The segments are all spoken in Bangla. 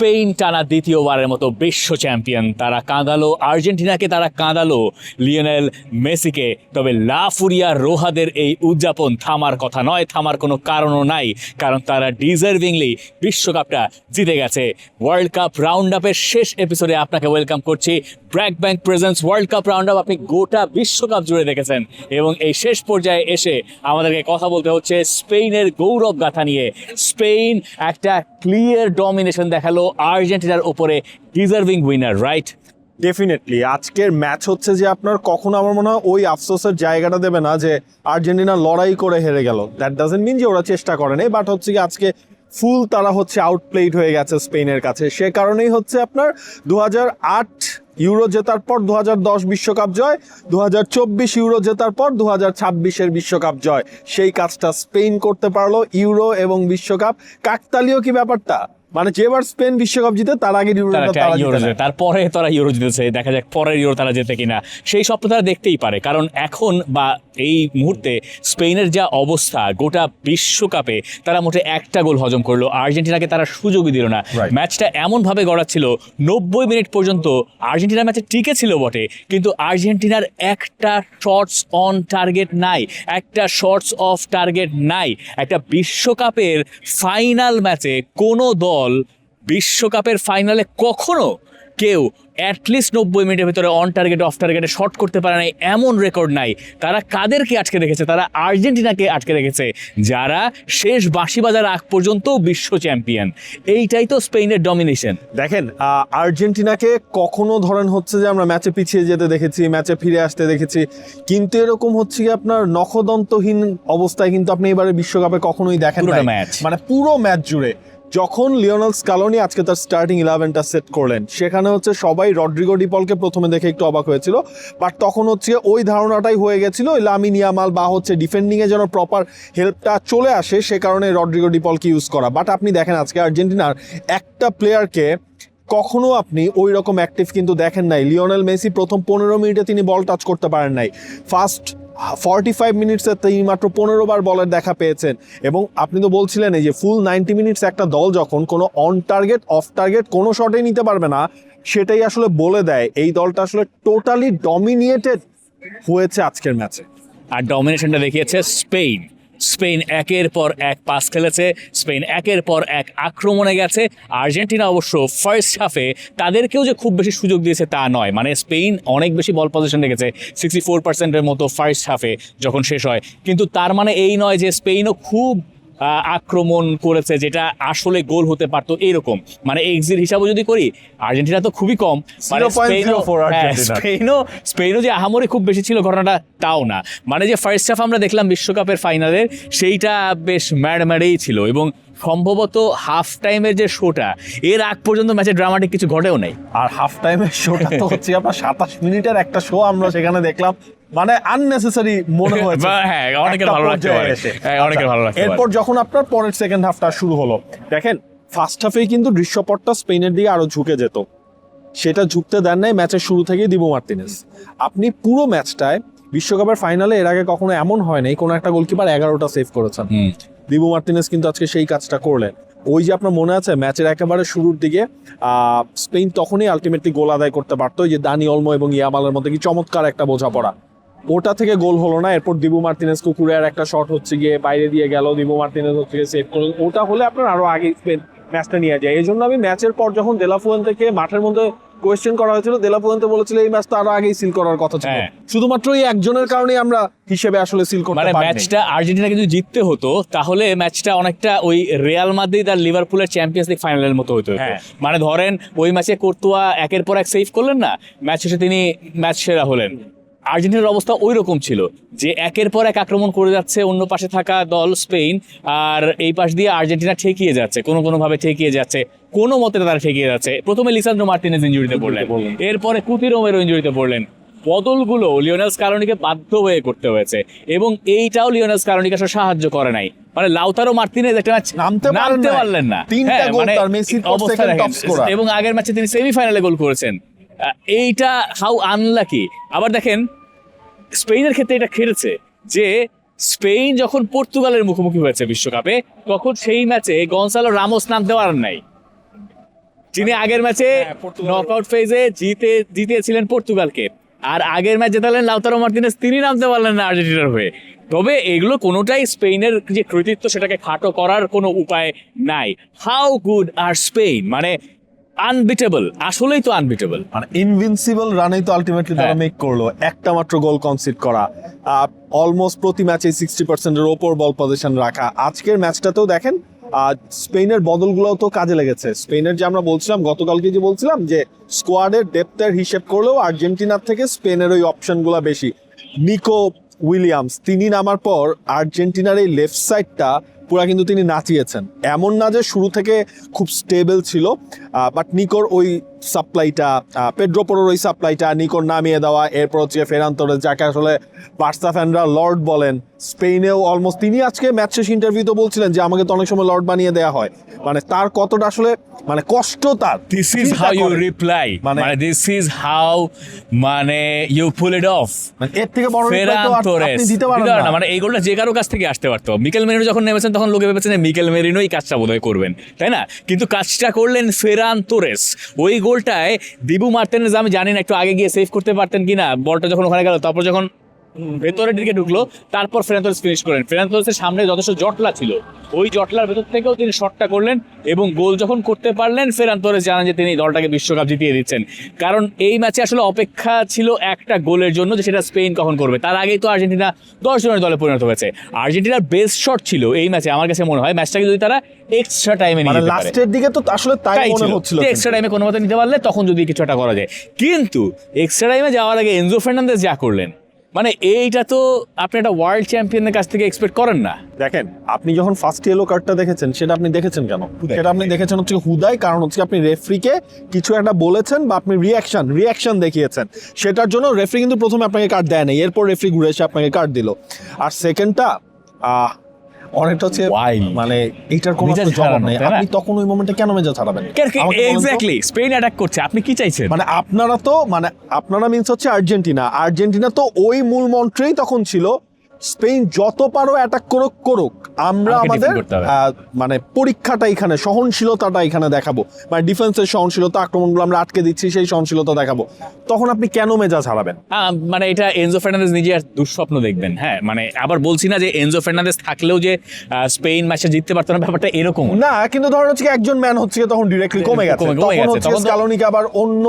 স্পেন টানা দ্বিতীয়বারের মতো বিশ্ব চ্যাম্পিয়ন। তারা কাঁদালো আর্জেন্টিনাকে, তারা কাঁদালো লিওনেল মেসিকে। তবে লা ফুরিয়া রোহাদের এই উদযাপন থামার কথা নয়, থামার কোনো কারণও নাই, কারণ তারা ডিজার্ভিংলি বিশ্বকাপটা জিতে গেছে। ওয়ার্ল্ড কাপ রাউন্ড আপের শেষ এপিসোডে আপনাকে ওয়েলকাম করছি। BRAC bank presents world cup round up আপনি গোটা বিশ্বকাপ জুড়ে দেখেছেন, এবং এই শেষ পর্যায়ে এসে আমাদেরকে কথা বলতে হচ্ছে স্পেনের গৌরব গাথা নিয়ে। স্পেন একটা ক্লিয়ার ডমিনেশন দেখালো আর্জেন্টিনার উপরে, ডিজার্ভিং উইনার, রাইট? ডেফিনেটলি আজকের ম্যাচ হচ্ছে যে আপনার কখনো আমার মনে হয় ওই আফসোসের জায়গাটা দেবে না যে আর্জেন্টিনা লড়াই করে হেরে গেল। দ্যাট ডাজন্ট মিন যে ওরা চেষ্টা করেনি, বাট হচ্ছে কি আজকে ফুল তারা হচ্ছে আউটপ্লেড হয়ে গেছে স্পেনের কাছে। সে কারণেই হচ্ছে আপনার 2008 ইউরো জেতার পর 2010 বিশ্বকাপ জয়, 2024 ইউরো জেতার পর 2026 বিশ্বকাপ জয়। সেই কাজটা স্পেন করতে পারলো। ইউরো এবং বিশ্বকাপ কাকতালীয় কি ব্যাপারটা, মানে যেবার স্পেন বিশ্বকাপ জিতে তার আগে তারপরে তারা ইউরো জিতেছে। দেখা যাক পরের ইউরো তারা জেতে কিনা, সেই স্বপ্ন তারা দেখতেই পারে। কারণ এখন বা এই মুহূর্তে স্পেনের যা অবস্থা, গোটা বিশ্বকাপে তারা মোটে একটা গোল হজম করলো, আর্জেন্টিনাকে তারা সুযোগই দিল না। ম্যাচটা এমনভাবে গড়া ছিল 90 মিনিট পর্যন্ত আর্জেন্টিনা ম্যাচে টিকে ছিল বটে, কিন্তু আর্জেন্টিনার একটা শটস অন টার্গেট নাই, একটা শটস অফ টার্গেট নাই। একটা বিশ্বকাপের ফাইনাল ম্যাচে কোনো দল বিশ্বকাপের ফাইনালে কখনো কেউ অ্যাটলিস্ট 90 মিনিটের ভিতরে অন টার্গেট অফ টার্গেটে শট করতে পারে নাই, এমন রেকর্ড নাই। তারা কাদেরকে আটকে রেখেছে? তারা আর্জেন্টিনাকে আটকে রেখেছে, যারা শেষ বাঁশি বাজার আগ পর্যন্ত বিশ্ব চ্যাম্পিয়ন। এইটাই তো স্পেনের ডমিনেশন। দেখেন আর্জেন্টিনাকে কখনো ধরেন হচ্ছে যে আমরা ম্যাচে পিছিয়ে যেতে দেখেছি, ম্যাচে ফিরে আসতে দেখেছি, কিন্তু এরকম হচ্ছে কি আপনার নখদন্তহীন অবস্থায় কিন্তু আপনি এবারে বিশ্বকাপে কখনোই দেখেন না। মানে পুরো ম্যাচ জুড়ে যখন লিওনেল স্কালোনি আজকে তার স্টার্টিং 11টা সেট করলেন, সেখানে হচ্ছে সবাই রড্রিগো ডিপলকে প্রথমে দেখে একটু অবাক হয়েছিল, বাট তখন হচ্ছে ওই ধারণাটাই হয়ে গেছিল লামিন ইয়ামাল বা হচ্ছে ডিফেন্ডিংয়ে যেন প্রপার হেল্পটা চলে আসে, সে কারণে রড্রিগো ডিপলকে ইউজ করা। বাট আপনি দেখেন আজকে আর্জেন্টিনার একটা প্লেয়ারকে কখনো আপনি ওই রকম অ্যাক্টিভ কিন্তু দেখেন নাই। লিওনেল মেসি প্রথম 15 মিনিটে তিনি বল টাচ করতে পারেন নাই, ফার্স্ট 45 মিনিটসে তিনি মাত্র 15 বার বলের দেখা পেয়েছেন। এবং আপনি তো বলছিলেন এই যে ফুল 90 মিনিটস একটা দল যখন কোনো অন টার্গেট অফ টার্গেট কোনো শটেই নিতে পারবে না, সেটাই আসলে বলে দেয় এই দলটা আসলে টোটালি ডমিনিয়েটেড হয়েছে আজকের ম্যাচে। আর ডমিনেশনটা দেখিয়েছে স্পেন। স্পেন একের পর এক পাস খেলেছে, স্পেন একের পর এক আক্রমণে গেছে। আর্জেন্টিনা অবশ্য ফার্স্ট হাফে তাদেরকেও যে খুব বেশি সুযোগ দিয়েছে তা নয়, মানে স্পেন অনেক বেশি বল পজিশন রেখেছে, 64%-এর মতো ফার্স্ট হাফে যখন শেষ হয়। কিন্তু তার মানে এই নয় যে স্পেনও খুব আক্রমণ করেছে যেটা আসলে গোল হতে পারতো এইরকম। মানে এক্সিট হিসাবে যদি করি আর্জেন্টিনা তো খুবই কম, মানে স্পেনও যে আহামরি খুব বেশি ছিল ঘটনাটা তাও না। মানে যে ফার্স্ট হাফ আমরা দেখলাম বিশ্বকাপের ফাইনালের, সেইটা বেশ ম্যাড়ম্যাড়েই ছিল, এবং সম্ভবত হাফ টাইমের যে শোটা, এর আগ পর্যন্ত ম্যাচে ড্রামাটিক কিছু ঘটেও নাই। আর হাফ টাইমের শোটা তো হচ্ছে আপনার 27 মিনিটের একটা শো আমরা সেখানে দেখলাম, মানে আননেসেসারি মনে হয়েছে। হ্যাঁ, অনেকের ভালো লাগতে পারে, অনেকের ভালো লাগতে পারে। এরপর যখন আপনার পরের সেকেন্ড হাফটা শুরু হলো, দেখেন ফার্স্ট হাফেই কিন্তু দৃশ্যপটটা স্পেনের দিকে আরো ঝুঁকে যেত, সেটা ঝুঁকতে দেন নাই ম্যাচের শুরু থেকেই দিবো মার্টিনেজ। আপনি পুরো ম্যাচটায় বিশ্বকাপের ফাইনালে এর আগে কখনো এমন হয় নাই কোনো একটা গোলকিপার 11টা সেভ করেছেন। দিবো মার্টিনেজ কিন্তু আজকে সেই কাজটা করলেন। ওই যে আপনার মনে আছে ম্যাচের একেবারে শুরুর দিকে স্পেন তখনই আলটিমেটলি গোল আদায় করতে পারতো, যে দানি অলমো এবং ইয়ামালের মধ্যে কি চমৎকার একটা বোঝাপড়া, ওটা থেকে গোল হলো না। এরপর দিবু মার্টিনেজ কুকুরের একটা শট হচ্ছে গিয়ে বাইরে দিয়ে গেল, দিবু মার্টিনেজ হচ্ছে গিয়ে সেভ করলেন। ওটা হলে আপনার আরো আগে স্পেন ম্যাচটা নিয়ে যায়। এই জন্য আমি ম্যাচের পর যখন দেলা ফুয়েন্তেকে মাঠের মধ্যে কোয়েশ্চেন করা হয়েছিল, দেলা ফুয়েন্তে বলেছিল এই ম্যাচটা আরো আগেই সিল করার কথা ছিল, শুধুমাত্র এই একজনের কারণেই আমরা হিসেবে আসলে সিল করতে পারিনি। মানে ম্যাচটা আর্জেন্টিনা কিন্তু জিততে হতো, তাহলে ম্যাচটা অনেকটা ওই রিয়াল মাদ্রিদ আর লিভারপুলের চ্যাম্পিয়ন্স লিগ ফাইনালের মতো হতো। মানে ধরেন ওই ম্যাচে কোর্তুয়া একের পর এক সেভ করলেন না, ম্যাচ শেষে তিনি ম্যাচ সেরা হলেন। আর্জেন্টিনার অবস্থা ওই রকম ছিল যে একের পর এক আক্রমণ করে যাচ্ছে অন্য পাশে থাকা দল স্পেন, আর এই পাশ দিয়ে আর্জেন্টিনা ঠেকিয়ে যাচ্ছে, কোনোভাবে ঠেকিয়ে যাচ্ছে, কোনো মতে তারা ঠেকিয়ে যাচ্ছে। প্রথমে লিসান্দ্রো মার্টিনেজ ইনজুরিতে পড়লেন, এরপরে কুতি রোমেরো ইনজুরিতে পড়লেন। বদলগুলো লিওনেল স্কালোনিকে বাধ্য হয়ে করতে হয়েছে, এবং এইটাও লিওনেল স্কালোনিকে আসলে সাহায্য করে নাই। মানে লাউতারো মার্টিনেজ একটা ম্যাচ নামতে পারলেন না, এবং আগের ম্যাচে তিনি সেমিফাইনালে গোল করেছেন। এইটা হাউ আনলাকি। আবার দেখেন স্পেনের ক্ষেত্রে এটা খেলেছে যে স্পেন যখন পর্তুগালের মুখোমুখি হয়েছে বিশ্বকাপে, তখন সেই ম্যাচে গনসালো রামোস নাম দেওয়ার নাই, যিনি আগের ম্যাচে নকআউট ফেজে জিতেছিলেন পর্তুগালকে, আর আগের ম্যাচ জেতালেন লাউতারো মার্টিনেজ, তিনি নামতে পারলেন না আর্জেন্টিনার হয়ে। তবে এগুলো কোনোটাই স্পেনের যে কৃতিত্ব সেটাকে খাটো করার কোনো উপায় নাই। হাউ গুড আর স্পেন, মানে আনবিটেবল, আসলেই তো আনবিটেবল। মানে ইনভিনসিবল রানেই তো আলটিমেটলি তারা মেক করলো, একটা মাত্র গোল কনসিড করা, অলমোস্ট প্রতি ম্যাচে 60%-এর ওপর বল পজিশন রাখা। আজকের ম্যাচটাতেও দেখেন স্পেনের বদলগুলোও তো কাজে লেগেছে। স্পেনের যে আমরা বলছিলাম গতকালকে যে বলছিলাম যে স্কোয়াডের ডেপথের হিসেব করলেও আর্জেন্টিনার থেকে স্পেনের ওই অপশনগুলো বেশি। নিকো উইলিয়ামস তিনি নামার পর আর্জেন্টিনার এই লেফট সাইডটা পুরা কিন্তু তিনি নাচিয়েছেন। এমন না যে শুরু থেকে খুব স্টেবল ছিল, বাট নিকোর ওই সাপ্লাইটা, পেড্রো পোরোর ওই সাপ্লাইটা, নিকোর নামিয়ে দেওয়া, এরপর হচ্ছে ফেরান তোরেস যাকে আসলে বার্সা ফ্যানরা লর্ড বলেন, স্পেনেও অলমোস্ট তিনি আজকে ম্যাচ শেষ ইন্টারভিউতে বলছিলেন যে আমাকে তো অনেক সময় লর্ড বানিয়ে দেওয়া হয়। মানে তার কতটা আসলে মানে কষ্ট তার। This is how you reply, মানে দিস ইজ হাউ মানে ইউ পুল ইট অফ। মানে এর থেকে বড় reply তো আপনি দিতে পারেন না। মানে এই গোলটা যে কারো কাছ থেকে আসতে পারতো। মিকেল মেরিনো যখন নেমেছেন তখন লোকে ভেবেছেন মিকেল মেরিনোই কাজটা বোধহয় করবেন, তাই না? কিন্তু কাজটা করলেন ফেরান তোরেস। ওই গোলটায় দিবু মার্টিনেজ আমি জানি না একটু আগে গিয়ে সেভ করতে পারতেন কিনা, বলটা যখন ওখানে গেল, তারপর যখন ভেতরের দিকে ঢুকলো, তারপর ফেরান তোরেস ফিনিশ করেন। ফেরান তোরেসের সামনে যথেষ্ট জটলা ছিল, ওই জটলার ভেতর থেকেও তিনি শটটা করলেন এবং গোল যখন করতে পারলেন, ফেরান তোরেস জানান যে তিনি দলটাকে বিশ্বকাপ জিতিয়ে দিচ্ছেন। কারণ এই ম্যাচে আসলে অপেক্ষা ছিল একটা গোলের জন্য, যে সেটা স্পেন কখন করবে। তার আগেই তো আর্জেন্টিনা 10 জনের দলে পরিণত হয়েছে। আর্জেন্টিনার বেস্ট শট ছিল এই ম্যাচে, আমার কাছে মনে হয় ম্যাচটাকে যদি তারা এক্সট্রা টাইমে নিয়ে যেতে পারে, লাস্টের দিকে তো আসলে তাই মনে হচ্ছিল, এক্সট্রা টাইমে কোনো মতে নিতে পারলে তখন যদি কিছু একটা করা যায়। কিন্তু এক্সট্রা টাইমে যাওয়ার আগে এনজো ফার্নান্দেজ যা করলেন, মানে এইটা তো আপনি একটা ওয়ার্ল্ড চ্যাম্পিয়নের কাছ থেকে এক্সপেক্ট করেন না। দেখেন আপনি যখন ফার্স্ট ইয়েলো কার্ডটা দেখেছেন, সেটা আপনি দেখেছেন কেন? সেটা আপনি দেখেছেন হচ্ছে হুদাই, কারণ হচ্ছে আপনি রেফরিকে কিছু একটা বলেছেন বা আপনি রিয়াকশন দেখিয়েছেন, সেটার জন্য রেফরি কিন্তু প্রথমে আপনাকে কার্ড দেয় না, এরপর রেফরি ঘুরে এসে আপনাকে কার্ড দিল। আর সেকেন্ডটা অনেকটা হচ্ছে মানে এইটার কোনো জবাব নেই। আপনি তখন ওই মোমেন্টে কেন মেজাজ হারাবেন? এক্স্যাক্টলি, স্পেন অ্যাটাক করছে, আপনি কি চাইছেন? মানে আপনারা মিন্স হচ্ছে আর্জেন্টিনা তো ওই মূল মন্ত্রেই তখন ছিল, স্পেন যত পারো অ্যাটাক করুক, আমরা আমাদের মানে পরীক্ষাটা এখানে, সহনশীলতাটা এখানে দেখাবো, মানে ডিফেন্সের সহনশীলতা, আক্রমণগুলো আমরা আটকে দিচ্ছি সেই সহনশীলতা দেখাবো। তখন আপনি কেন মেজাজ হারাবেন? মানে এটা এনজো ফার্নান্দেজ নিজে আর দুঃস্বপ্ন দেখবেন। হ্যাঁ, মানে আবার বলছি না যে এনজো ফার্নান্দেজ থাকলেও যে স্পেন ম্যাচে জিততে পারতো না, ব্যাপারটা এরকম না। কিন্তু ধরেন হচ্ছে একজন ম্যান হচ্ছে তখন ডিরেক্টলি কমে গেছে, তখন স্কালোনিকে আবার অন্য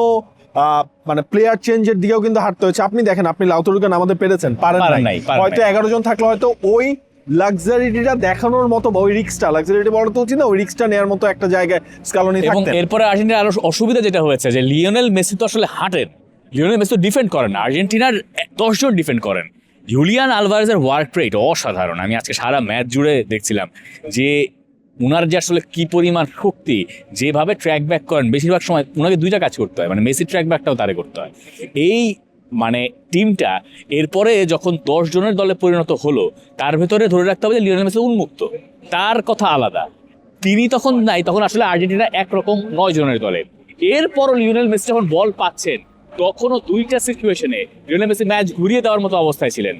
মানে প্লেয়ার চেঞ্জের দিকেও কিন্তু হাঁটতে হয়েছে। আপনি দেখেন, আপনি লাউতারোকে নামাতে পেরেছেন, পারেন নাই। হয়তো 11 জন থাকলে হয়তো ওই লাক্সারিটিটা দেখানোর মতো, ওই রিস্কটা, লাক্সারিটি বড় তো উচিত না, ওই রিস্কটা নেওয়ার মতো একটা জায়গায় স্কালোনি থাকতেন। এরপরে আর্জেন্টিনার আরো অসুবিধা যেটা হয়েছে যে লিওনেল মেসি তো আসলে হাঁটেন, লিওনেল মেসি তো ডিফেন্ড করেন না, আর্জেন্টিনার 10 জন ডিফেন্ড করেন। জুলিয়ান আলভারেজের ওয়ার্ক রেট অসাধারণ। আমি আজকে সারা ম্যাচ জুড়ে দেখছিলাম যে উনার যে আসলে কি পরিমাণ শক্তি, যেভাবে ট্র্যাক ব্যাক করেন, বেশিরভাগ সময় উনাকে দুইটা কাজ করতে হয়, মানে মেসি ট্র্যাক ব্যাকটাও তারে করতে হয়। এই মানে টিমটা এরপরে যখন 10 জনের দলে পরিণত হলো, তার ভেতরে ধরে রাখতে হবে যে লিওনেল মেসি উন্মুক্ত, তার কথা আলাদা। তিনি তখন নাই, তখন আসলে আর্জেন্টিনা একরকম 9 জনের দলে। এরপরও লিওনেল মেসি যখন বল পাচ্ছেন, তখনও দুইটা সিচুয়েশনে লিওনেল মেসি ম্যাচ ঘুরিয়ে দেওয়ার মতো অবস্থায় ছিলেন,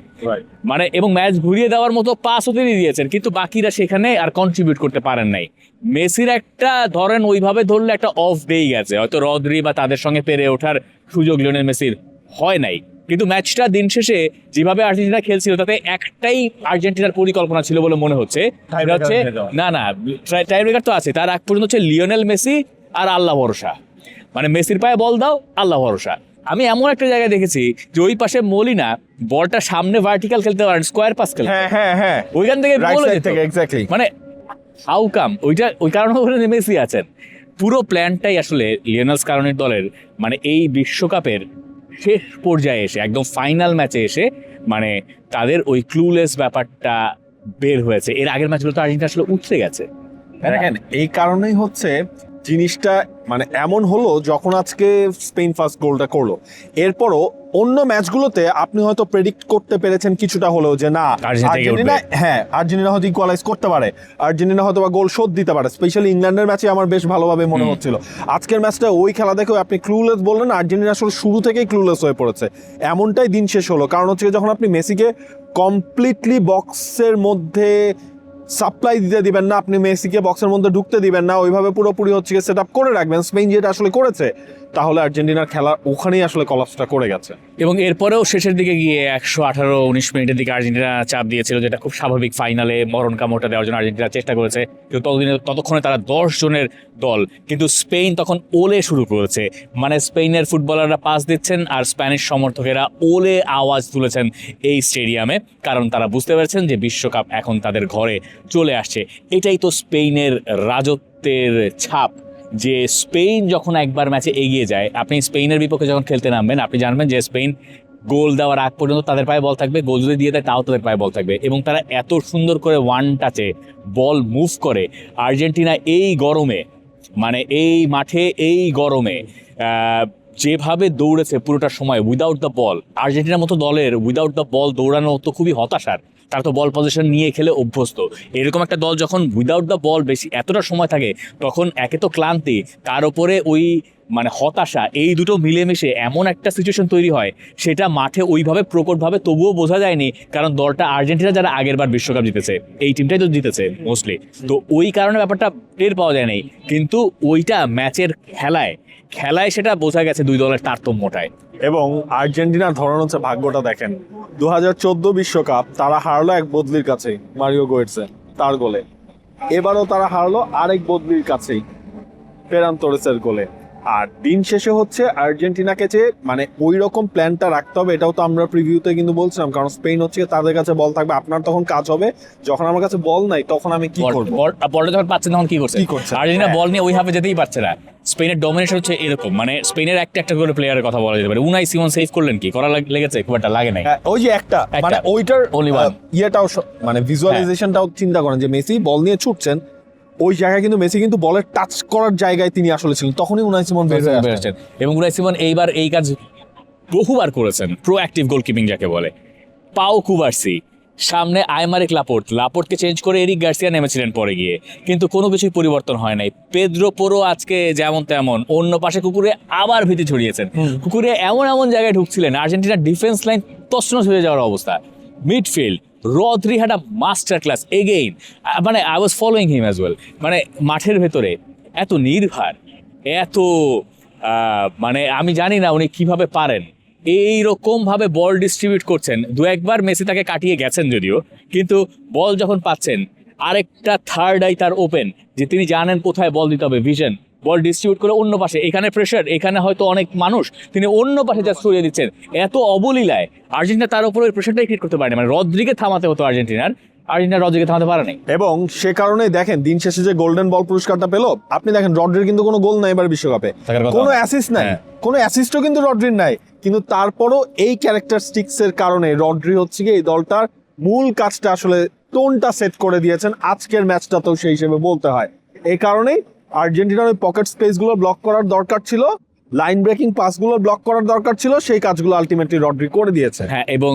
মানে এবং ম্যাচ ঘুরিয়ে দেওয়ার মতো পাসও তিনি দিয়েছেন, কিন্তু বাকিরা সেখানে আর কন্ট্রিবিউট করতে পারেন নাই। মেসির একটা ধরেন ওইভাবে ধরলে একটা অফ ডেই গেছে, হয়তো রদ্রি বা তাদের সঙ্গে পেরে ওঠার সুযোগ লিওনেল মেসির হয় নাই। কিন্তু ম্যাচটা দিন শেষে যেভাবে আর্জেন্টিনা খেলছিল, তাতে একটাই আর্জেন্টিনার পরিকল্পনা ছিল বলে মনে হচ্ছে, না টাই ব্রেকার তো আছে, তার আগ পর্যন্ত হচ্ছে লিওনেল মেসি আর আল্লাহ ভরসা, মানে মেসির পায়ে বল দাও, আল্লাহ ভরসা। আমি এমন একটা জায়গায় দেখেছি যে ওই পাশে মলিনা বলটা সামনে ভার্টিক্যাল খেলতে পারেন, স্কোয়ার পাস খেলতে, হ্যাঁ ওইখান থেকে মানে হাউ কাম, ওই কারণে মেসি আছেন। পুরো প্ল্যানটাই আসলে লিওনেল স্কালোনির দলের মানে এই বিশ্বকাপের শেষ পর্যায়ে এসে, একদম ফাইনাল ম্যাচে এসে, মানে তাদের ওই ক্লুলেস ব্যাপারটা বের হয়েছে। এর আগের ম্যাচগুলো তো আর্জেন্টিনা আসলে উঠতে গেছে। দেখেন এই কারণেই হচ্ছে জিনিসটা মানে এমন হলো, যখন আজকে স্পেন ফার্স্ট গোলটা করলো, এরপরও অন্য ম্যাচগুলোতে আপনি হয়তো প্রেডিক্ট করতে পেরেছেন কিছুটা হলেও যে না আর্জেন্টিনা হয়তো ইকুয়ালাইজ করতে পারে, আর্জেন্টিনা হয়তো বা গোল শোধ দিতে পারে। স্পেশালি ইংল্যান্ডের ম্যাচে আমার বেশ ভালোভাবে মনে হচ্ছিল। আজকের ম্যাচটা ওই খেলা দেখেও আপনি ক্লুলেস বললেন, আর্জেন্টিনা আসলে শুরু থেকেই ক্লুলেস হয়ে পড়েছে, এমনটাই দিন শেষ হলো। কারণ হচ্ছে যখন আপনি মেসিকে কমপ্লিটলি বক্সের মধ্যে সাপ্লাই দিতে দিবেন না, আপনি মেসিকে বক্সের মধ্যে ঢুকতে দিবেন না, ওইভাবে পুরোপুরি হচ্ছে সেট আপ করে রাখবেন, স্পেন যেটা আসলে করেছে, তাহলে আর্জেন্টিনার খেলা ওখানেই আসলে কলাপসটা করে গেছে। এবং এরপরেও শেষের দিকে গিয়ে 118-19 মিনিটের দিকে আর্জেন্টিনা চাপ দিয়েছিল, যেটা খুব স্বাভাবিক। ফাইনালে মরণ কামড়টা দেওয়ার জন্য আর্জেন্টিনা চেষ্টা করেছে, কিন্তু ততক্ষণে তারা 10 জনের দল, কিন্তু স্পেন তখন ওলে শুরু করেছে। মানে স্পেনের ফুটবলাররা পাস দিচ্ছেন আর স্প্যানিশ সমর্থকেরা ওলে আওয়াজ তুলেছেন এই স্টেডিয়ামে, কারণ তারা বুঝতে পারছেন যে বিশ্বকাপ এখন তাদের ঘরে চলে আসছে। এটাই তো স্পেনের রাজত্বের ছাপ, যে স্পেন যখন একবার ম্যাচে এগিয়ে যায়, আপনি স্পেনের বিপক্ষে যখন খেলতে নামবেন, আপনি জানবেন যে স্পেন গোল দেওয়ার আগ পর্যন্ত তাদের পায়ে বল থাকবে, গোল যদি দিয়ে দেয় তাও তাদের পায়ে বল থাকবে, এবং তারা এত সুন্দর করে ওয়ান টাচে বল মুভ করে। আর্জেন্টিনা এই গরমে, মানে এই মাঠে এই গরমে যেভাবে দৌড়েছে পুরোটা সময় উইদাউট দ্য বল, আর্জেন্টিনার মতো দলের উইদাউট দ্য বল দৌড়ানো তো খুবই হতাশার। তারা তো বল পজিশন নিয়ে খেলে অভ্যস্ত। এরকম একটা দল যখন উইদাউট দ্য বল বেশি এতটা সময় থাকে, তখন একে তো ক্লান্তি, তার উপরে ওই মানে হতাশা, এই দুটো মিলেমিশে এমন একটা সিচুয়েশন তৈরি হয়, সেটা মাঠে ওইভাবে প্রকটভাবে তবুও বোঝা যায়নি, কারণ দলটা আর্জেন্টিনা যারা আগের বার বিশ্বকাপ জিতেছে, এই টিমটাই তো জিতেছে মোস্টলি, তো ওই কারণে ব্যাপারটা টের পাওয়া যায় নাই। কিন্তু ওইটা ম্যাচের খেলায় সেটা বোঝা গেছে দুই দলের তারতম্যটায়। এবং আর্জেন্টিনার ধরন হচ্ছে ভাগ্যটা দেখেন, 2014 বিশ্বকাপ তারা হারলো এক বদলির কাছেই, মারিও গোয়েটসে তার গোলে। এবারও তারা হারলো আরেক বদলির কাছেই, ফেরান তোরেসের গোলে। আর দিন শেষে হচ্ছে আর্জেন্টিনাকে যে মানে ওই রকম প্ল্যানটা রাখতে হবে, এটাও তো আমরা প্রিভিউতে কিন্তু বলছিলাম, কারণ স্পেন হচ্ছে তাদের কাছে বল থাকবে, আপনার তখন কাজ হবে যখন আমার কাছে বল নাই তখন আমি কি করবো, বলটা যখন পাচ্ছেন তখন কি করছে আর্জেন্টিনা? বল নিয়ে ওইভাবে যেতেই পারছে না। স্পেনের ডমিনেশন হচ্ছে এরকম, মানে স্পেনের একটা করে প্লেয়ারের কথা বলা যেতে পারে। উনাই সিমন সেভ করলেন, কি করা লেগেছে? খুব একটা লাগে নাই। ওই যে একটা মানে ওইটার ইয়েটাও মানে ভিজুয়ালাইজেশনটাও চিন্তা করেন যে মেসি বল নিয়ে ছুটছেন, ওই জায়গায় কিন্তু মেসি কিন্তু বলের টাচ করার জায়গায় তিনি আসলে ছিলেন, তখনই উনাই সিমন বের হয়ে আসছেন। এবং উনাই সিমন এইবার এই কাজ বহুবার করেছেন, প্রোঅ্যাক্টিভ গোলকিপিং যাকে বলে। পাও কুবার্সি, সামনে আইমারিক লাপোর্টকে চেঞ্জ করে এরিক গার্সিয়া নেমেছিলেন পরে গিয়ে, কিন্তু কোনো কিছুই পরিবর্তন হয় নাই। পেদ্রো পোরো আজকে যেমন তেমন, অন্য পাশে কুকুরে আবার ভীতি ছড়িয়েছেন। কুকুরে এমন জায়গায় ঢুকছিলেন, আর্জেন্টিনার ডিফেন্স লাইন তছনছ হয়ে যাওয়ার অবস্থা। Midfield Rodri had a master class again, মানে I was following him as well. মানে মাঠের ভেতরে এত নির্ভার, এত মানে আমি জানি না উনি কিভাবে পারেন এইরকম ভাবে বল ডিস্ট্রিবিউট করছেন। দু একবার মেসি তাকে কাটিয়ে গেছেন যদিও, কিন্তু বল যখন পাচ্ছেন আরেকটা থার্ড আই তার ওপেন, যে তিনি জানেন কোথায় বল দিতে হবে, ভিশন, বল ডিস্ট্রিবিউট করে অন্য পাশে, এখানে প্রেশার, এখানে হয়তো অনেক মানুষ, তিনি অন্য পাশে যা ছড়িয়ে দিচ্ছেন এত অবলীলায়। আর্জেন্টিনা তার উপরে ওই প্রেশারটাই ক্রিয়েট করতে পারেনি, মানে রদ্রিকে থামাতে হতো আর্জেন্টিনা রদ্রিকে থামাতে পারে নাই। এবং সে কারণেই দেখেন দিন শেষে যে গোল্ডেন বল পুরস্কারটা পেল, আপনি দেখেন রদ্রির কিন্তু কোনো গোল নাই এবার বিশ্বকাপে, কোনো অ্যাসিস্ট নাই, কোনো অ্যাসিস্টও কিন্তু রদ্রির নাই, কিন্তু তারপরও এই ক্যারেক্টারিস্টিক্স এর কারণে রদ্রি হচ্ছে কি এই দলটার মূল কাজটা আসলে টোনটা সেট করে দিয়েছেন আজকের ম্যাচটাতেও সেই হিসেবে বলতে হয়। এই কারণেই আর্জেন্টিনার ওই পকেট স্পেসগুলো ব্লক করার দরকার ছিল, লাইন ব্রেকিং পাসগুলো ব্লক করার দরকার ছিল, সেই কাজগুলো আলটিমেটলি রদ্রি করে দিয়েছে। হ্যাঁ, এবং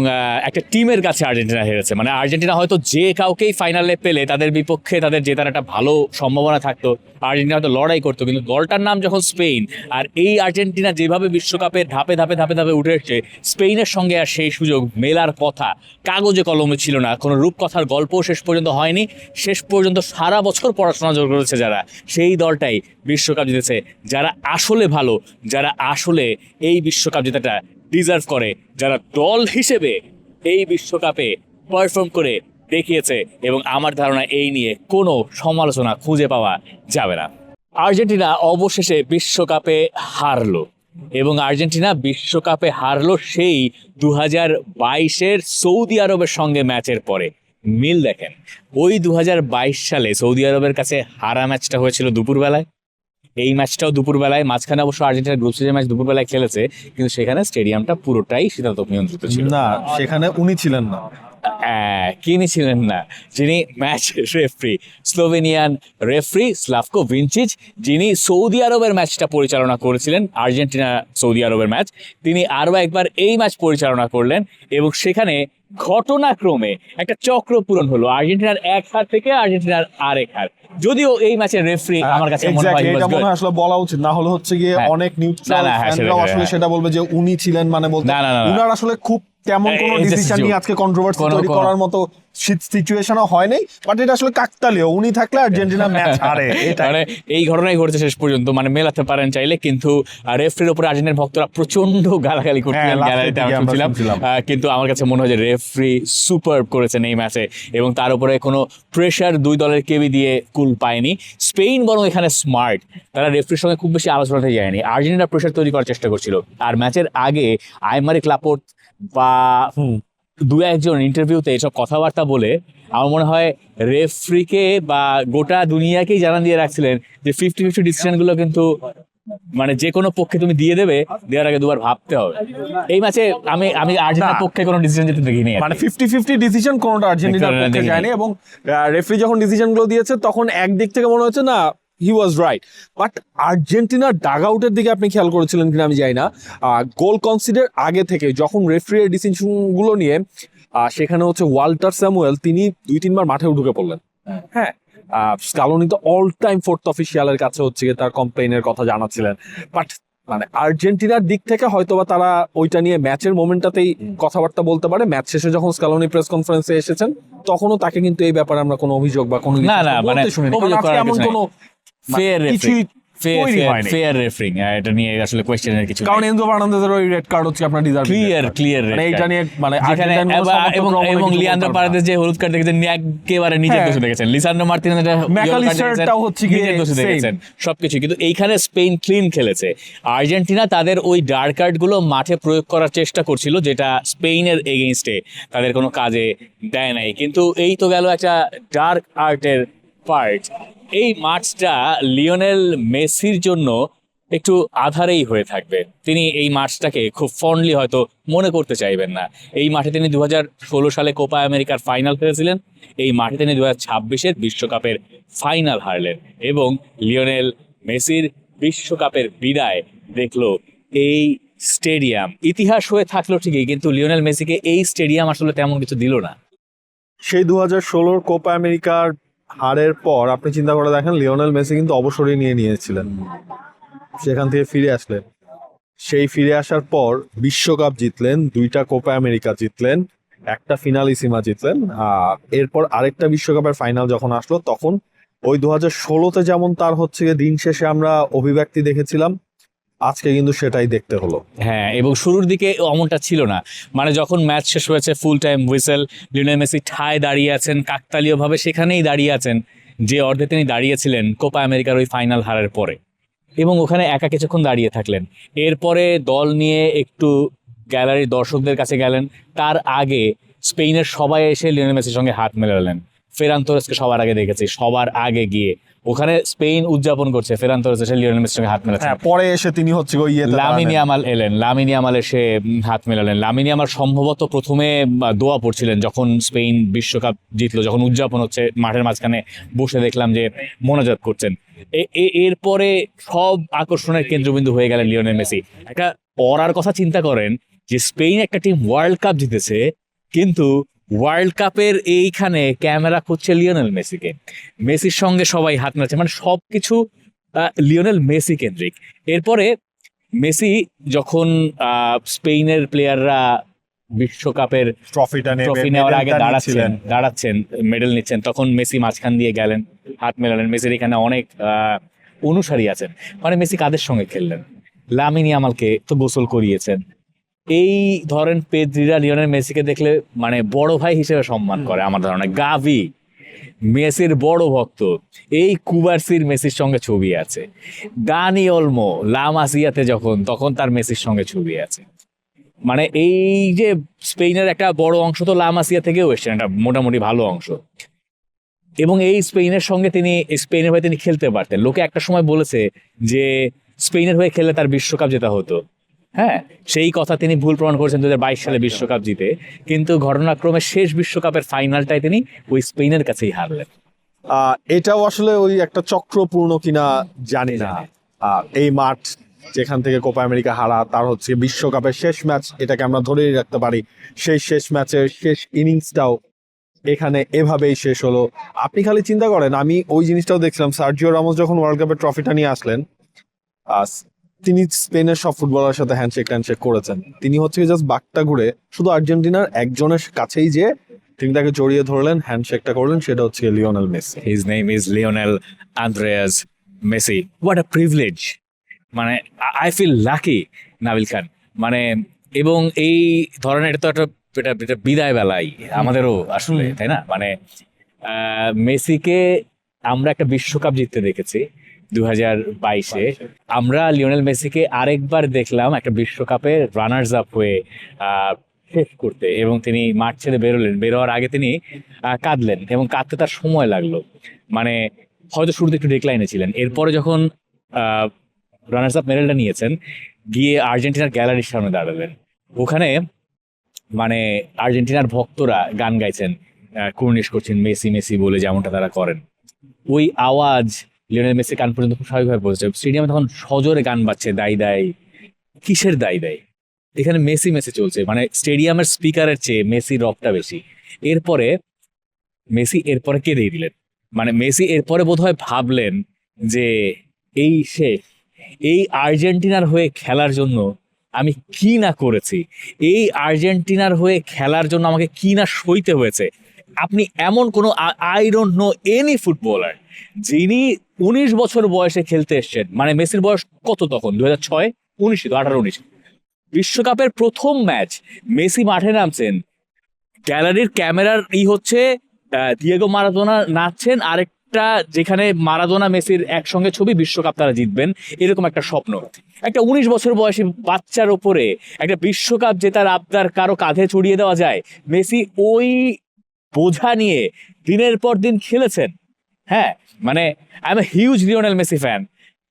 একটা টিমের কাছে আর্জেন্টিনা হেরেছে। মানে আর্জেন্টিনা হয়তো যে কাউকেই ফাইনালে পেলে তাদের বিপক্ষে তাদের জেতার একটা ভালো সম্ভাবনা থাকতো, আর্জেন্টিনা হয়তো লড়াই করতো, কিন্তু দলটার নাম যখন স্পেন, আর এই আর্জেন্টিনা যেভাবে বিশ্বকাপে ধাপে ধাপে উঠে এসছে, স্পেনের সঙ্গে আর সেই সুযোগ মেলার কথা কাগজে কলমে ছিল না, কোনো রূপকথার গল্পও শেষ পর্যন্ত হয়নি। শেষ পর্যন্ত সারা বছর পড়াশোনা করেছে যারা, সেই দলটাই বিশ্বকাপ জিতেছে, যারা আসলে ভালো, যারা আসলে এই বিশ্বকাপ জেতাটা ডিজার্ভ করে, যারা দল হিসেবে এই বিশ্বকাপে পারফর্ম করে দেখিয়েছে। এবং আমার ধারণা এই নিয়ে কোনো সমালোচনা খুঁজে পাওয়া যাবে না। আর্জেন্টিনা অবশেষে বিশ্বকাপে হারলো, এবং আর্জেন্টিনা বিশ্বকাপে হারলো সেই 2022-এর সৌদি আরবের সঙ্গে ম্যাচের পরে। মিল দেখেন, ওই 2022 সালে সৌদি আরবের কাছে হারা ম্যাচটা হয়েছিল দুপুরবেলায়, এই ম্যাচটাও দুপুরবেলায়। মাঝখানে অবশ্য আর্জেন্টিনার গ্রুপ স্টেজের ম্যাচ দুপুরবেলায় খেলেছে, কিন্তু সেখানে স্টেডিয়ামটা পুরোটাই শীতাতপ নিয়ন্ত্রিত ছিল না, সেখানে উনি ছিলেন না। তিনি ছিলেন না, যিনি match referee, Slovenian referee Slavko Vincic, যিনি সৌদি আরবের ম্যাচটা পরিচালনা করেছিলেন, আর্জেন্টিনা সৌদি আরবের ম্যাচ, তিনি আরও একবার এই ম্যাচ পরিচালনা করলেন। এবং সেখানে ঘটনাক্রমে একটা চক্র পূরণ হলো, আর্জেন্টিনার এক হার থেকে আর্জেন্টিনার আরেক হার। যদিও এই ম্যাচের রেফারি আমার কাছে মনে হয় এটা মনে হয় আসলে বলা উচিত না, হলে হচ্ছে গিয়ে অনেক নিউট্রাল ফ্যানরাও আসলে সেটা বলবে যে উনি ছিলেন, মানে বলতে উনার আসলে খুব তেমন কোনো ডিসিশন নিয়ে আজকে কন্ট্রোভার্সি তৈরি করার মতো সিচুয়েশনও হয় নাই, বাট এটা আসলে কাকতালীয়, উনি থাকলে আর্জেন্টিনা ম্যাচ হারে। এটা মানে এই ঘটনাই ঘটেছে শেষ পর্যন্ত, মানে মেলাতে পারেন চাইলে, কিন্তু রেফারির উপরে আর্জেন্টিনার ভক্তরা প্রচন্ড গালাগালি করছিলেন, last এর গ্যালারিতে দিকে আমরা আমরা শুনছিলাম। শুনছিলাম। কিন্তু আমার কাছে মনে হয় যে রেফারি সুপার করেছেন এই ম্যাচে, এবং তার উপরে কোনো প্রেশার দুই দলের কেউই দিয়ে কুল পায়নি। স্পেন বরং এখানে স্মার্ট, তারা রেফারির সঙ্গে খুব বেশি আলোচনাতে যায়নি, আর্জেন্টিনা প্রেশার তৈরি করার চেষ্টা করছিল। আর ম্যাচের আগে আইমারিক লাপোর্ত বা দু একজন ইন্টারভিউতে এসব কথাবার্তা বলে আমার মনে হয় রেফারিকে বা গোটা দুনিয়াকেই জানান দিয়ে রাখছিলেন যে 50-50 ডিসিশনগুলো কিন্তু মানে যে কোনো পক্ষে তুমি দিয়ে দেওয়ার আগে দুবার ভাবতে হবে। এই ম্যাচে আমি আমি আর্জেন্টিনার না। পক্ষে কোনো ডিসিশন যেতে দেখিনি আর কি। মানে 50-50 ডিসিশন কোনোটা আর্জেন্টিনার কোনোটা পক্ষে দেখিনি। যায়নি, এবং রেফারি যখন ডিসিশন গুলো দিয়েছে তখন একদিক থেকে মনে হচ্ছে না হি ওয়াজ রাইট, বাট আর্জেন্টিনার ডাগ আউটের দিকে আপনি খেয়াল করেছিলেন কিনা আমি জানি না, গোল কনসিডার আগে থেকে যখন রেফারি ডিসিশন গুলো নিয়ে সেখানে হচ্ছে ওয়াল্টার স্যামুয়েল তিনি 2-3 বার মাঠে ঢুকে পড়লেন। হ্যাঁ, স্কালোনি তো অল টাইম ফোর্থ অফিসিয়ালের কাছে হচ্ছে গিয়ে তার কমপ্লেইনের কথা জানাচ্ছিলেন, বাট মানে আর্জেন্টিনার দিক থেকে হয়তোবা তারা ওইটা নিয়ে ম্যাচের মোমেন্টটাতেই কথাবার্তা বলতে পারে। ম্যাচ শেষে যখন স্কালোনি প্রেস কনফারেন্সে এসেছেন তখনও তাকে কিন্তু এই ব্যাপারে আমরা কোনো অভিযোগ বা কোনো কিছু না, না, বলতে মানে শুনিনি। কারণ অভিযোগ আজকে করার এমন কিছু কোনো ফেয়ার কিছুই তৈরি হয়নি। ফেয়ার রেফারিং, এটা নিয়ে আসলে কোয়েশ্চেনের কিছু কারণ এনজো ফার্নান্দেজের ওই রেড কার্ড হচ্ছে আপনার ডিজার্ভ ক্লিয়ার মানে এইটা নিয়ে মানে যেখানে আর্জেন্টাইন কোনো সমর্থক এবং রমণী এবং কিছু লিয়ান্ড্রো বলতে পারবে না। পারেদেস যে হলুদ কার্ড দেখেছেন একেবারে নিজের হ্যাঁ। দোষে দেখেছেন, লিসান্ড্রো মার্টিনেজ এটা ম্যাকালিস্টারটাও হচ্ছে গিয়ে নিজের দোষে same। দেখেছেন, সবকিছু। কিন্তু এইখানে স্পেন ক্লিন খেলেছে। আর্জেন্টিনা তাদের ওই ডার্ক কার্ডগুলো মাঠে প্রয়োগ করার চেষ্টা করছিল, যেটা স্পেনের এগেইনস্টে তাদের কোনো কাজে দেয় নাই। কিন্তু এই তো গেল একটা ডার্ক আর্টের পার্ট। এই মার্চটা লিওনেল মেসির জন্য একটু আধারেই হয়ে থাকবে। তিনি এই মার্চটাকে খুব ফন্ডলি হয়তো মনে করতে চাইবেন না। এই মাঠে তিনি 2016 সালে কোপা আমেরিকার ফাইনাল খেলেছিলেন, এই মাঠে তিনি 2026-এর বিশ্বকাপের ফাইনাল হারলেন, এবং লিওনেল মেসির বিশ্বকাপের বিদায় দেখলো এই স্টেডিয়াম। ইতিহাস হয়ে থাকলো ঠিকই, কিন্তু লিওনেল মেসিকে এই স্টেডিয়াম আসলে তেমন কিছু দিল না। সেই 2016 কোপা আমেরিকার হারের পর আপনি চিন্তা করে দেখেন লিওনেল মেসি কিন্তু অবসরই নিয়েছিলেন, সেখান থেকে ফিরে আসলেন। সেই ফিরে আসার পর বিশ্বকাপ জিতলেন, 2টা কোপা আমেরিকা জিতলেন, একটা ফিনালিসিমা জিতলেন। এরপর আরেকটা বিশ্বকাপের ফাইনাল যখন আসলো তখন ওই 2016-তে যেমন তার হচ্ছে গিয়ে দিন শেষে আমরা অভিব্যক্তি দেখেছিলাম, আজকে কিন্তু সেটাই দেখতে হলো। হ্যাঁ, এবং শুরুর দিকে অমনটা ছিল না। মানে যখন ম্যাচ শেষ হয়েছে, full time whistle, Lionel Messi ঠায় দাঁড়িয়ে আছেন, কাকতালীয়ভাবে সেখানেই দাঁড়িয়ে আছেন যে অর্ধে তিনি দাঁড়িয়েছিলেন কোপা আমেরিকার ওই ফাইনাল হারার পরে, এবং ওখানে একা কিছুক্ষণ দাঁড়িয়ে থাকলেন। এরপরে দল নিয়ে একটু গ্যালারির দর্শকদের কাছে গেলেন। তার আগে স্পেনের সবাই এসে লিওনেল মেসির সঙ্গে হাত মেলালেন। ফেরান তোরেসকে সবার আগে দেখেছি, সবার আগে গিয়ে ওখানে স্পেন উদযাপন করছে, ফেরান তোরেস এসে লিওনেল মেসির সঙ্গে হাত মেলাচ্ছে। হ্যাঁ, পরে এসে তিনি হচ্ছে ওই লামিন ইয়ামাল এলেন, লামিন ইয়ামাল এসে হাত মেলালেন। লামিন ইয়ামাল সম্ভবত প্রথমে দোয়া পড়ছিলেন যখন স্পেন বিশ্বকাপ জিতলো, যখন উদযাপন হচ্ছে মাঠের মাঝখানে বসে দেখলাম যে মোনাজাত করছেন। এরপরে সব আকর্ষণের কেন্দ্রবিন্দু হয়ে গেলেন লিওনেল মেসি। একটা পড়ার কথা চিন্তা করেন যে স্পেন একটা টিম ওয়ার্ল্ড কাপ জিতেছে, কিন্তু ওয়ার্ল্ড কাপের এইখানে ক্যামেরা খুঁজছে লিওনেল মেসিকে, মেসির সঙ্গে সবাই হাত মেলাচ্ছে, মানে সবকিছু লিওনেল মেসি কেন্দ্রিক। এরপরে মেসি যখন স্পেনের প্লেয়াররা বিশ্বকাপের ট্রফিটা ট্রফি নেওয়ার আগে দাঁড়াচ্ছেন মেডেল নিচ্ছেন, তখন মেসি মাঝখান দিয়ে গেলেন, হাত মেলালেন। মেসির এখানে অনেক অনুসারী আছেন, মানে মেসি কাদের সঙ্গে খেললেন? লামিন ইয়ামালকে তো গোসল করিয়েছেন। এই ধরেন পেদ্রিরা লিওনেল মেসিকে দেখলে মানে বড় ভাই হিসেবে সম্মান করে আমার ধারণা। গাভি মেসির বড় ভক্ত, এই কুবার্সির মেসির সঙ্গে ছবি আছে। দানি ওলমো লা মাসিয়াতে তখন তার মেসির সঙ্গে ছবি আছে। মানে এই যে স্পেনের একটা বড় অংশ তো লা মাসিয়া থেকেও এসছেন, একটা মোটামুটি ভালো অংশ, এবং এই স্পেনের সঙ্গে স্পেনের হয়ে তিনি খেলতে পারতেন। লোকে একটা সময় বলেছে যে স্পেনের হয়ে খেললে তার বিশ্বকাপ জেতা হতো। হ্যাঁ, সেই কথা তিনি ভুল প্রমাণ করেছেন 2022 সালে বিশ্বকাপ জিতে, কিন্তু ঘটনাক্রমে শেষ বিশ্বকাপের ফাইনালটায় তিনি ওই স্পেনের কাছেই হারলেন। এটাও আসলে ওই একটা চক্রপূর্ণ কিনা জানি না। এই মাঠ যেখান থেকে কোপা আমেরিকা হারা, তার হচ্ছে বিশ্বকাপের শেষ ম্যাচ, এটাকে আমরা ধরেই রাখতে পারি। সেই শেষ ম্যাচের শেষ ইনিংসটাও এখানে এভাবেই শেষ হলো। আপনি খালি চিন্তা করেন, আমি ওই জিনিসটাও দেখছিলাম, সার্জিও রামোস যখন ওয়ার্ল্ড কাপের ট্রফিটা নিয়ে আসলেন, তিনি স্পেনের সব ফুটবলারের সাথে হ্যান্ডশেক করেছেন। তিনি হচ্ছে জাস্ট বাঘটা ঘুরে শুধু আর্জেন্টিনার একজনের কাছেই যে তিনি তাকে জড়িয়ে ধরলেন, হ্যান্ডশেকটা করলেন, সেটা হচ্ছে Lionel Messi. His name is Lionel Andreas Messi. What a privilege! মানে আই ফিল লাকি, নাবিল খান। মানে এবং এই ধরনের এটা তো এটা বিদায় বেলাই আমাদেরও আসলে, তাই না? মানে মেসিকে আমরা একটা বিশ্বকাপ জিততে দেখেছি 2022-এ। আমরা লিওনেল মেসিকে আরেকবার দেখলাম একটা বিশ্বকাপে রানার্স আপ হয়ে শেষ করতে, এবং তিনি মাঠ ছেড়ে বেরোয়ার আগে তিনি কাঁদলেন, এবং কাঁদতে তার সময় লাগলো। মানে হয়তো শুরুতে একটু ডিক্লাইনে ছিলেন, এরপরে যখন রানার্স আপ মেডেলটা নিয়েছেন, গিয়ে আর্জেন্টিনার গ্যালারির সামনে দাঁড়ালেন। ওখানে মানে আর্জেন্টিনার ভক্তরা গান গাইছেন, কুর্নিশ করছেন মেসি মেসি বলে, যেমনটা তারা করেন। ওই আওয়াজ লিওনেল মেসি কান পর্যন্ত খুব স্বাভাবিকভাবে পৌঁছেছে। স্টেডিয়ামে তখন সজোরে গান বাজছে, দাই দাই। কিসের দাই দাই? এখানে মেসি মেসি চলছে, মানে স্টেডিয়ামের স্পিকারের চেয়ে মেসির রবটা বেশি। এরপরে এরপরে কেঁদেই দিলেন। মানে মেসি এরপরে বোধহয় ভাবলেন যে এই শেষ, এই আর্জেন্টিনার হয়ে খেলার জন্য আমি কি না করেছি, এই আর্জেন্টিনার হয়ে খেলার জন্য আমাকে কি না সইতে হয়েছে। আপনি এমন কোনো I don't know any footballer যিনি 19 বছর বয়সে খেলতে এসছেন। মানে মেসির বয়স কত তখন? 2006, 19, 18-19 বিশ্বকাপের প্রথম ম্যাচ মেসি মাঠে নামছেন, গ্যালারির ক্যামেরার হচ্ছে দিয়েগো মারাদোনা নাচছেন, আরেকটা যেখানে মারাদোনা মেসির একসঙ্গে ছবি, বিশ্বকাপ তারা জিতবেন, এরকম একটা স্বপ্ন। একটা 19 বছর বয়সী বাচ্চার ওপরে একটা বিশ্বকাপ জেতার আবদার কারো কাঁধে চড়িয়ে দেওয়া যায়? মেসি ওই বোঝা নিয়ে দিনের পর দিন খেলেছেন। হ্যাঁ, মানে I M a huge Lionel Messi fan.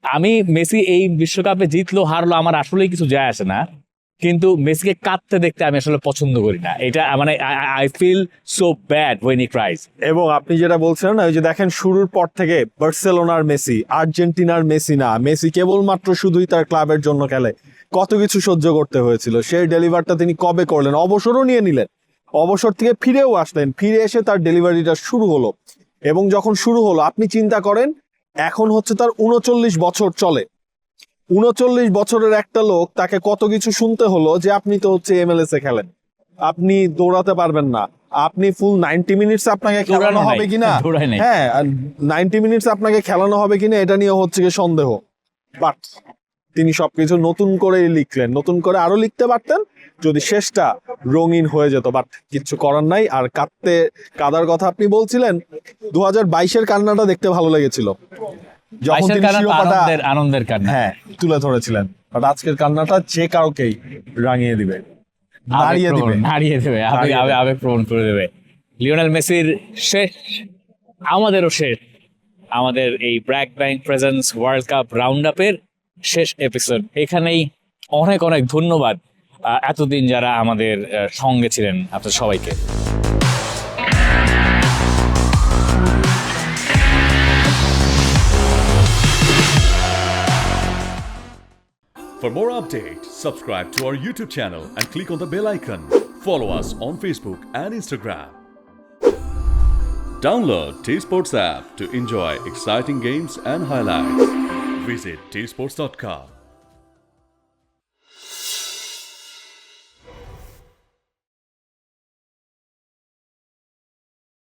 আমি মেসি এই বিশ্বকাপে জিতলো হারলো আমার আসলেই কিছু যায় আসে না, কিন্তু মেসিকে কাঁদতে দেখতে আমি আসলে পছন্দ করি না। এটা মানে I feel so bad when he cries. এবং আপনি যেটা বলছিলেন না, ওই যে দেখেন শুরুর পর থেকে বার্সেলোনার মেসি, আর্জেন্টিনার মেসি না, মেসি কেবলমাত্র শুধুই তার ক্লাবের জন্য খেলে। কত কিছু সহ্য করতে হয়েছিল, সেই ডেলিভারটা তিনি কবে করলেন? অবসরও নিয়ে নিলেন, অবসর থেকে ফিরেও আসলেন, ফিরে এসে তার ডেলিভারিটা শুরু হলো। এবং যখন শুরু হলো, আপনি চিন্তা করেন, এখন হচ্ছে তার 39 বছর চলে। 39 বছরের একটা লোক, তাকে কত কিছু শুনতে হলো যে আপনি তো হচ্ছে MLS এ খেলেন, আপনি দৌড়াতে পারবেন না, আপনি ফুল 90 মিনিটস আপনাকে খেলানো হবে কিনা, হ্যাঁ 90 মিনিটস আপনাকে খেলানো হবে কিনা এটা নিয়ে হচ্ছে কি সন্দেহ। বাট তিনি সবকিছু নতুন করে লিখলেন, নতুন করে আরো লিখতে পারতেন যদি শেষটা রঙিন হয়ে যেত, বাট কিচ্ছু করার নাই। আর কাদার কথা আপনি বলছিলেন, 2022-এর কান্নাটা দেখতে ভালো লেগেছিল, যখন তিনি শিরোপাটা আনন্দের কান্না হ্যাঁ তুলে ধরেছিলেন। বাট আজকের কান্নাটা যে কাউকেই রাঙিয়ে দিবে, নাড়িয়ে দেবে, আবেগপ্রবণ করে দেবে। লিওনেল মেসির শেষ, আমাদেরও শেষ, আমাদের এই BRAC bank presence world cup round আপের শেষ এপিসোড এখানেই। অনেক অনেক ধন্যবাদ এতদিন যারা আমাদের সঙ্গে ছিলেন, আপনাদের সবাইকে। For more updates, subscribe to our YouTube channel and click on the bell icon. Follow us on Facebook and Instagram. Download T-Sports app to enjoy exciting games and highlights. Visit tsports.com.